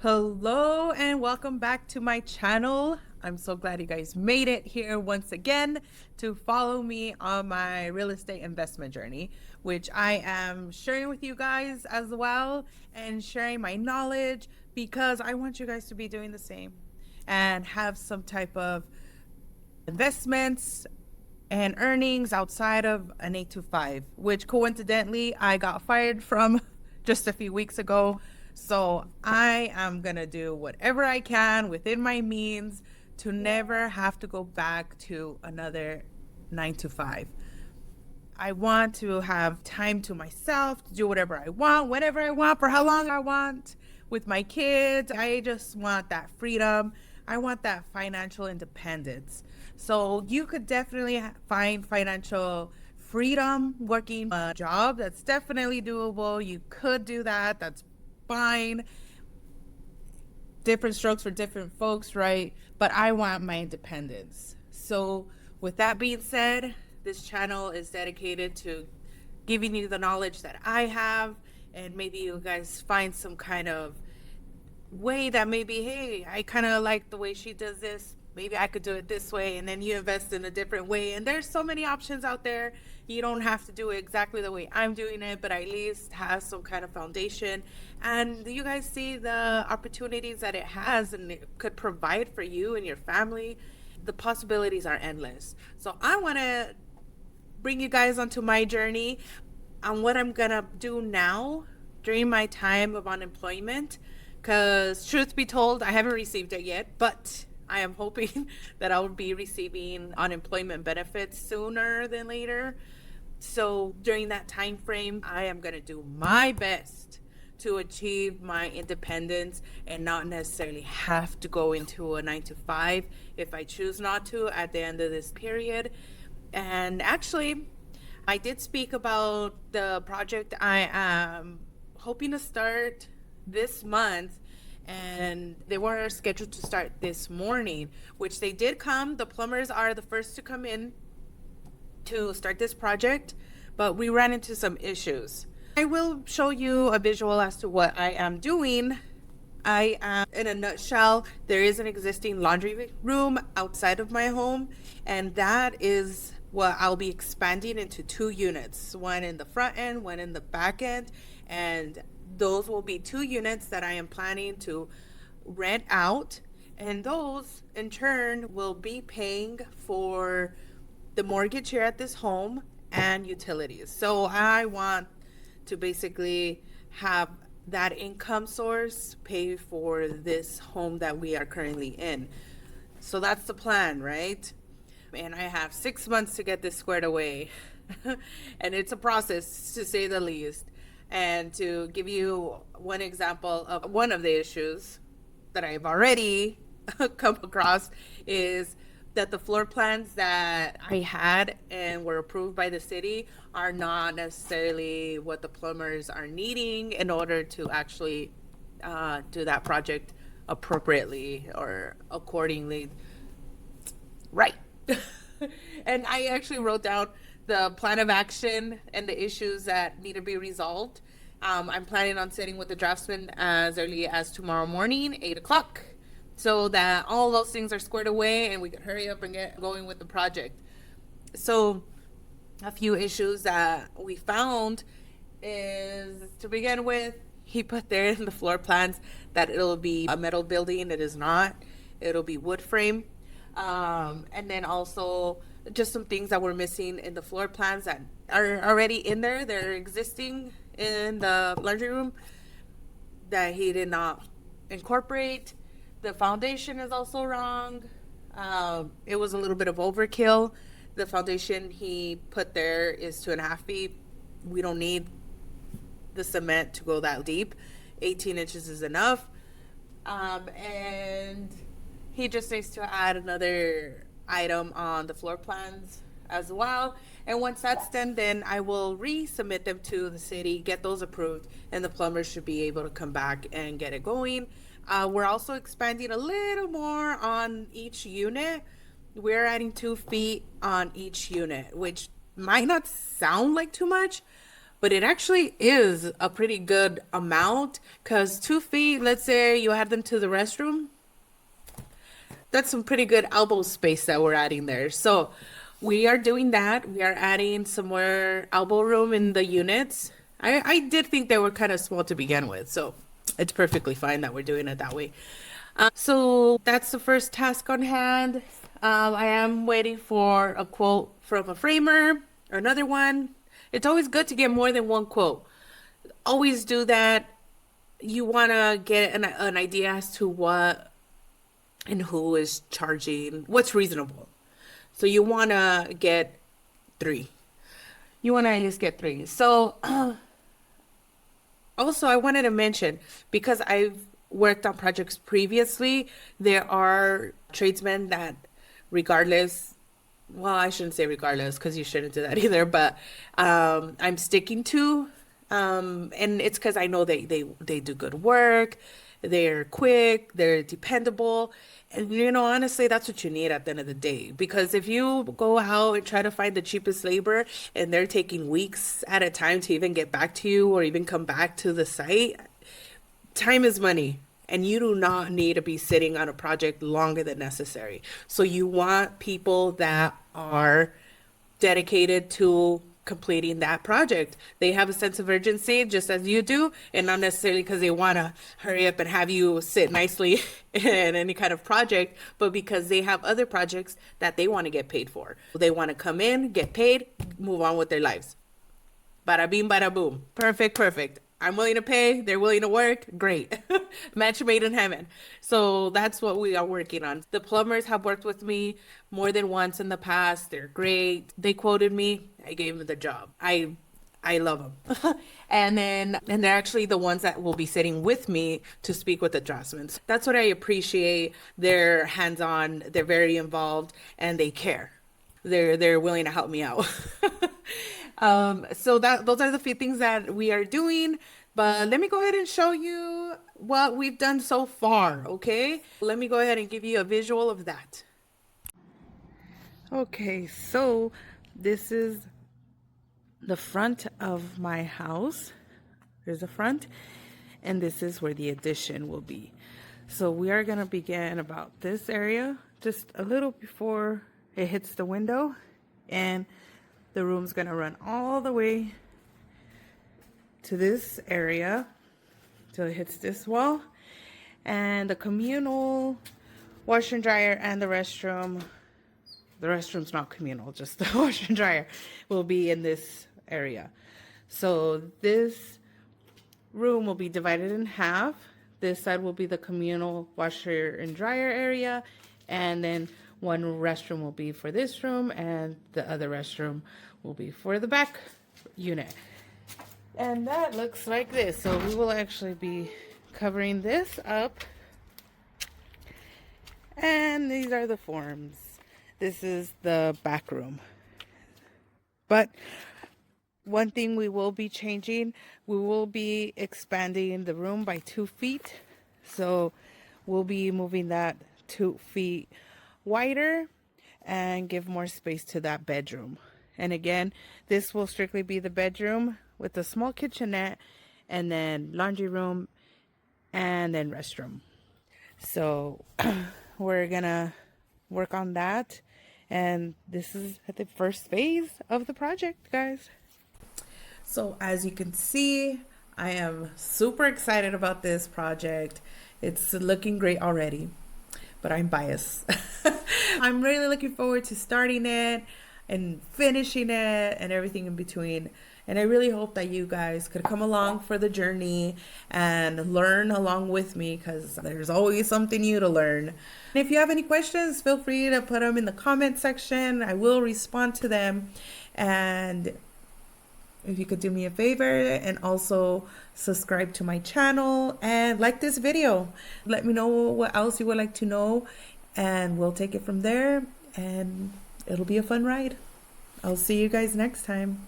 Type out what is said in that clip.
Hello and welcome back to my channel. I'm so glad you guys made it here once again to follow me on my real estate investment journey, which I am sharing with you guys as well and sharing my knowledge because I want you guys to be doing the same and have some type of investments and earnings outside of an 8 to 5, which coincidentally I got fired from just a few weeks ago. So I am going to do whatever I can within my means to never have to go back to another 9 to 5. I want to have time to myself to do whatever I want, whenever I want, for how long I want with my kids. I just want that freedom. I want that financial independence. So you could definitely find financial freedom working a job. That's definitely doable. You could do that. That's fine. Different strokes for different folks, right? But I want my independence. So with that being said, this channel is dedicated to giving you the knowledge that I have, and maybe you guys find some kind of way that maybe, hey, I kind of like the way she does this. Maybe I could do it this way, and then you invest in a different way. And there's so many options out there. You don't have to do it exactly the way I'm doing it, but at least have some kind of foundation. And you guys see the opportunities that it has and it could provide for you and your family. The possibilities are endless. So I want to bring you guys onto my journey on what I'm gonna do now during my time of unemployment, because truth be told, I haven't received it yet, but I am hoping that I'll be receiving unemployment benefits sooner than later. So during that time frame, I am gonna do my best to achieve my independence and not necessarily have to go into a 9 to 5 if I choose not to at the end of this period. And actually, I did speak about the project I am hoping to start this month, and they were scheduled to start this morning, which they did come. The plumbers are the first to come in to start this project, but we ran into some issues. I will show you a visual as to what I am doing. I am, in a nutshell, there is an existing laundry room outside of my home, and that is what I'll be expanding into 2 units, one in the front end, one in the back end, and those will be 2 units that I am planning to rent out, and those in turn will be paying for the mortgage here at this home and utilities. So I want to basically have that income source pay for this home that we are currently in. So that's the plan, right? And I have 6 months to get this squared away. And it's a process, to say the least. And to give you one example of one of the issues that I've already come across is that the floor plans that I had and were approved by the city are not necessarily what the plumbers are needing in order to actually do that project appropriately or accordingly. Right. And I actually wrote down the plan of action and the issues that need to be resolved. I'm planning on sitting with the draftsman as early as tomorrow morning, 8 o'clock, so that all those things are squared away and we can hurry up and get going with the project. So a few issues that we found is, to begin with, he put there in the floor plans that it'll be a metal building. It is not. It'll be wood frame. And then also just some things that were missing in the floor plans that are already in there. They're existing in the laundry room that he did not incorporate. The foundation is also wrong. It was a little bit of overkill. The foundation he put there is 2.5 feet. We don't need the cement to go that deep. 18 inches is enough. And he just needs to add another item on the floor plans as well. And once that's done, then I will resubmit them to the city, get those approved, and the plumbers should be able to come back and get it going. We're also expanding a little more on each unit. We're adding 2 feet on each unit, which might not sound like too much, but it actually is a pretty good amount because 2 feet, let's say you add them to the restroom, that's some pretty good elbow space that we're adding there. So we are doing that. We are adding some more elbow room in the units. I did think they were kind of small to begin with, so it's perfectly fine that we're doing it that way. So that's the first task on hand. I am waiting for a quote from a framer or another one. It's always good to get more than one quote. Always do that. You want to get an idea as to what and who is charging, what's reasonable. So you want to get three. You want to at least get three. So also, I wanted to mention, because I've worked on projects previously, there are tradesmen that, regardless, well, I shouldn't say regardless because you shouldn't do that either, but I'm sticking to, and it's because I know they do good work, they're quick, they're dependable, and honestly, that's what you need at the end of the day. Because if you go out and try to find the cheapest labor and they're taking weeks at a time to even get back to you or even come back to the site, time is money. And you do not need to be sitting on a project longer than necessary. So you want people that are dedicated to completing that project. They have a sense of urgency just as you do, and not necessarily because they want to hurry up and have you sit nicely in any kind of project, but because they have other projects that they want to get paid for. They want to come in, get paid, move on with their lives. Bada bing, bada boom. Perfect, perfect. I'm willing to pay. They're willing to work. Great. Match made in heaven. So that's what we are working on. The plumbers have worked with me more than once in the past. They're great. They quoted me. I gave them the job. I love them. and they're actually the ones that will be sitting with me to speak with the draftsmen. That's what I appreciate. They're hands-on. They're very involved, and they care. They're willing to help me out. So those are the few things that we are doing, but let me go ahead and show you what we've done so far. Okay, let me go ahead and give you a visual of that. Okay, so this is the front of my house. There's the front, and this is where the addition will be. So we are gonna begin about this area, just a little before it hits the window, and the room's gonna run all the way to this area till it hits this wall, and the communal washer and dryer and the restroom's not communal, just the washer and dryer will be in this area. So this room will be divided in half. This side will be the communal washer and dryer area, and then one restroom will be for this room, and the other restroom will be for the back unit. And that looks like this. So we will actually be covering this up. And these are the forms. This is the back room. But one thing we will be changing, we will be expanding the room by 2 feet. So we'll be moving that 2 feet wider and give more space to that bedroom. And again, this will strictly be the bedroom with a small kitchenette, and then laundry room, and then restroom. So we're gonna work on that, and this is at the first phase of the project, guys. So as you can see, I am super excited about this project. It's looking great already, but I'm biased. I'm really looking forward to starting it and finishing it and everything in between. And I really hope that you guys could come along for the journey and learn along with me, because there's always something new to learn. And if you have any questions, feel free to put them in the comment section. I will respond to them. And if you could do me a favor and also subscribe to my channel and like this video. Let me know what else you would like to know, and we'll take it from there, and it'll be a fun ride. I'll see you guys next time.